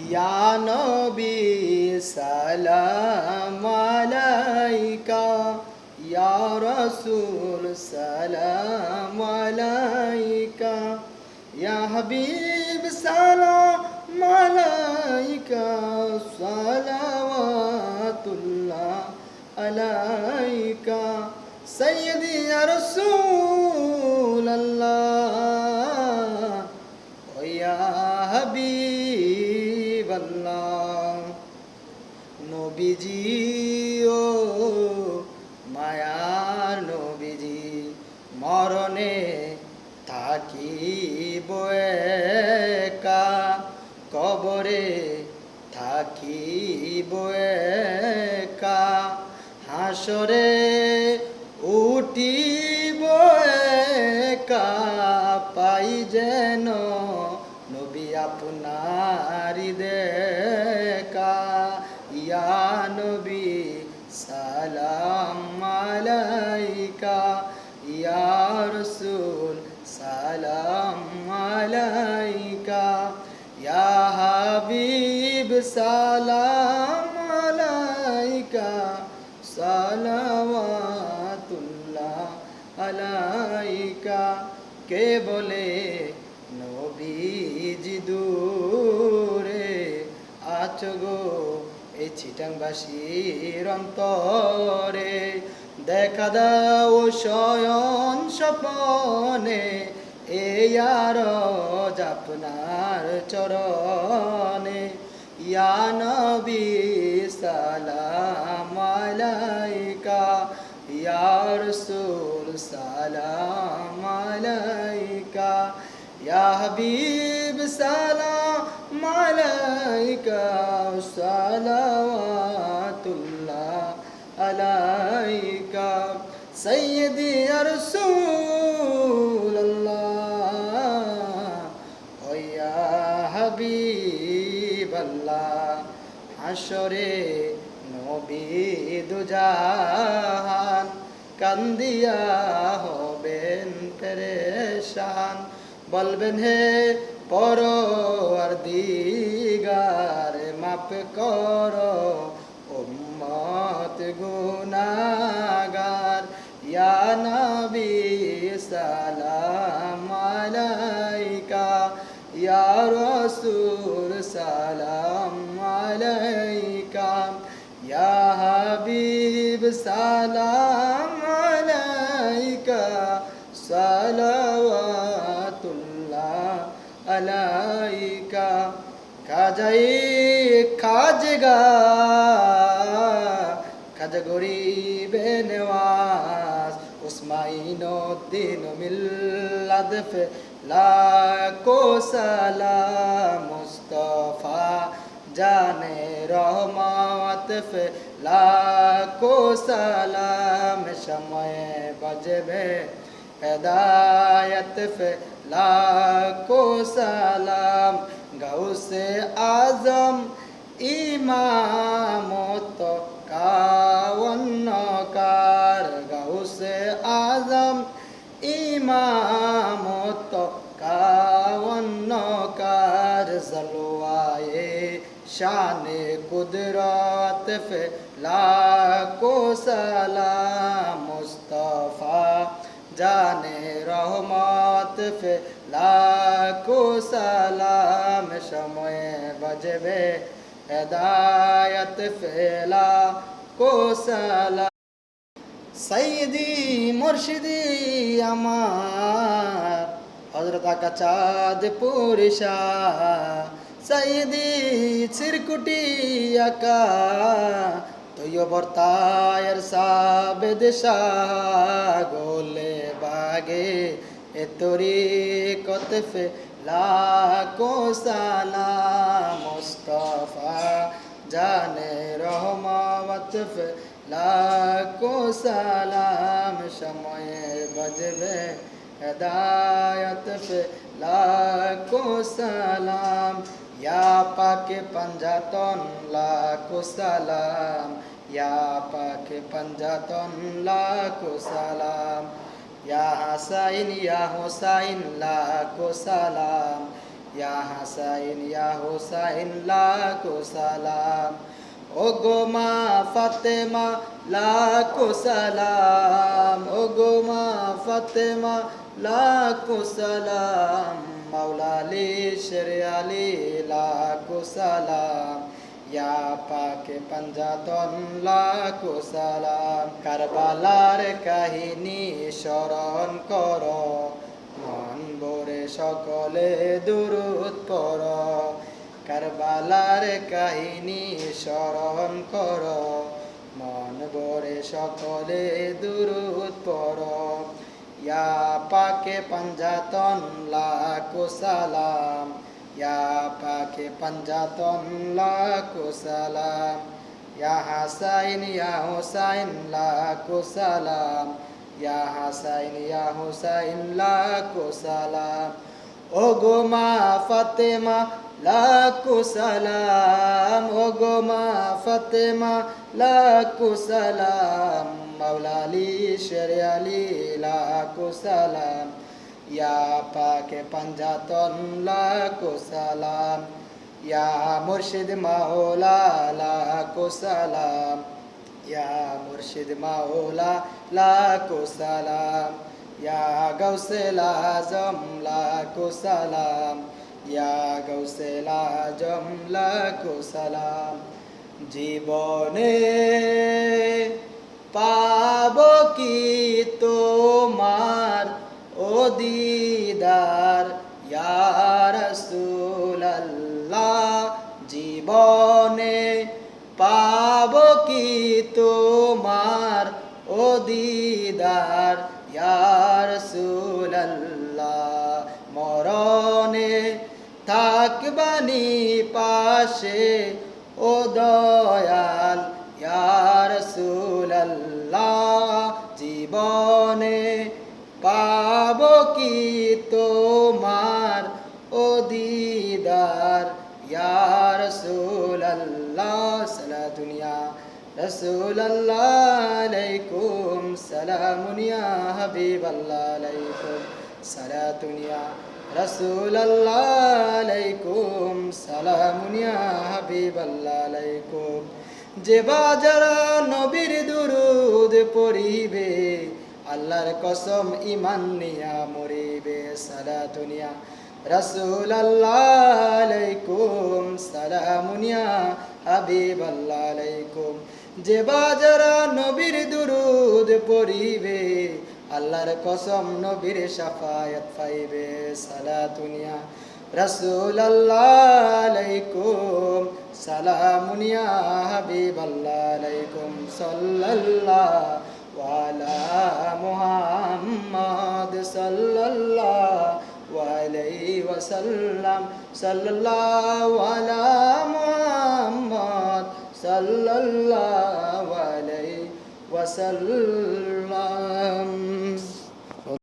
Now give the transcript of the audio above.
ইয়া নবী সালাম আলাইকা, ইয়া রাসূল সালাম আলাইকা, ইয়া হাবিব সালাম আলাইকা, সালাওয়াতুল্লাহ আলাইকা, সাইয়্যিদি ইয়া রাসূলাল্লাহ ও ইয়া হাবিবাল্লাহ। নবীজি ও মায়ার নবীজি, মরণে থাকিব একা, কবরে থাকিব একা, হাসরে উঠিব একা, পাই যেন নবী আপনারি দেখা। ইয়া নবী সালাম আলাইকা, ইয়া রাসূল সালাম আলাইকা, ইয়া হাবিব সালাম আলাইকা, সালাওয়াতুল্লাহ আলাইকা। কে বলে নবীজি দূরে আছো গো এই চিটাংবাসীর অন্তরে, দেখা দাও শয়ন স্বপনে, এই আরজ আপনার চরণে। ইয়া নবী সালাম আলাইকা, ইয়া রাসূল সালাম আলাইকা, ইয়া হাবিব সালাম আলাইকা, সালাওয়াতুল্লাহ আলাইকা, সাইয়্যিদি ইয়া রাসূলাল্লাহ ও ইয়া হাবিবাল্লাহ। হাসরে নবী দুজাহান, কান্দিয়া হবেন পেরেশান, বলবেন হে পরওয়ারদিগার, মাফ করো উম্মত গুনাহগার। ইয়া নবী সালাম আলাইকা, ইয়া রাসূল সালাম আলাইকা, ইয়া হাবিব সালাম আলাইকা, সালাওয়াতুল্লাহ আলাইকা। খাজাই খাজগা খাজা গরিবে নেওয়াজ, উসমাইনুদ্দিন মিল্লাত ফে লাখো সালাম, মুস্তাফা জানে রহমত ফে লাখো সালাম, সময়ে বাজবে হেদায়ত ফে লাখো সালাম, গাউসে আজম ইমামত কাওয়ান্নকার, গাউসে আজম ইমামত কাওয়ান্নকার, জলওয়ায়ে শানে কুদরত ফে লাখো সালাম, মুস্তাফা জানে রহমত ফে লাখো সালাম, সময়ে বাজবে হেদায়ত ফে লাখো সালাম। সাইয়্যিদি মুর্শিদি আমার হযরত আকা চাঁদপুর শাহ, সাইয়্যিদি চিরকুটি আকা তৈয়বর তায়ের সাবেদ শাহ, গোলে বাগে এ তরিকত ফে লাখো সালাম, মুস্তাফা জানে রহমত ফে লাখো সালাম, সময়ে বাজবে হেদায়ত ফে লাখো সালাম। ইয়া পাকে পঞ্জাতন লাখো সালাম, ইয়া পাকে পঞ্জাতন লাখো সালাম, ইয়া হাসাইন ইয়া হুসাইন লাখো সালাম, ইয়া হাসাইন ইয়া হুসাইন লাখো সালাম। ও গো মা ফাতেমা লাখো সালাম, ও গো মা ফাতেমা লাখো সালাম। মাওলা আলী শেরে আলী লাখো সালাম, ইয়া পাকে পঞ্জাতন লাখো সালাম। কারবালার কাহিনী স্মরণ কর, মন ভরে সকলে দুরূদ পড়। কারবালার কাহিনী স্মরণ কর, মন ভরে সকলে দুরূদ পড়। ইয়া পাকে পঞ্জাতন লাখো সালাম, ইয়া পাকে পঞ্জাতন লাখো সালাম। ইয়া হাসাইন ইয়া হুসাইন লাখো সালাম, ইয়া হাসাইন ইয়া হুসাইন লাখো সালাম। ও গো মা ফাতেমা লাখো সালাম, ও গো মা ফাতেমা লাখো সালাম। মাওলা আলী শেরে আলী লাখো সালাম, ইয়া পাকে পঞ্জাতন লাখো সালাম। ইয়া মুর্শিদ মাওলা লাখো সালাম, ইয়া মুর্শিদ মাওলা লাখো সালাম। ইয়া গৌসেল আজম লাখো সালাম, ইয়া গৌসেল আজম লাখো সালাম। জীবনে পাব কি তোমার ও দিদার ইয়া রাসূলুল্লাহ। জীবনে পাব কি তোমার ও দিদার ইয়া রাসূলুল্লাহ। মরণে থাকবানি পাশে ও দয়াল ইয়া রাসূলুল্লাহ। জীবনে পাব কি তোমার ও দিদার ইয়া রাসূলুল্লাহ। সালাতুন ইয়া রাসূলুল্লাহ আলাইকুম, সালামুন ইয়া হাবিবাল্লাহ আলাইকুম, সালাতুন ইয়া রাসূলুল্লাহ আলাইকুম, সালামুন ইয়া হাবিবাল্লাহ আলাইকুম। যে বাজারা নবীর দুরুদ পড়িবে, আল্লাহর কসম ইমান নিয়া মরিবে। সালাতুন ইয়া রাসূলুল্লাহ আলাইকুম, সালামুন ইয়া হাবিবাল্লাহ আলাইকুম। যে বাজারা নবীর দুরুদ পড়িবে, আল্লাহর কসম নবীর শাফায়াত পাইবে। সালাতুন ইয়া রাসূলুল্লাহ আলাইকুম, সালামুন ইয়া হাবিবাল্লাহ আলাইকুম। সাল্লাল্লাহু আলা মুহাম্মাদ সাল্লাল্লাহু আলাইহি ওয়াসাল্লাম, সাল্লাল্লাহু আলা মুহাম্মাদ সাল্লাল্লাহু আলাইহি ওয়াসাল্লাম।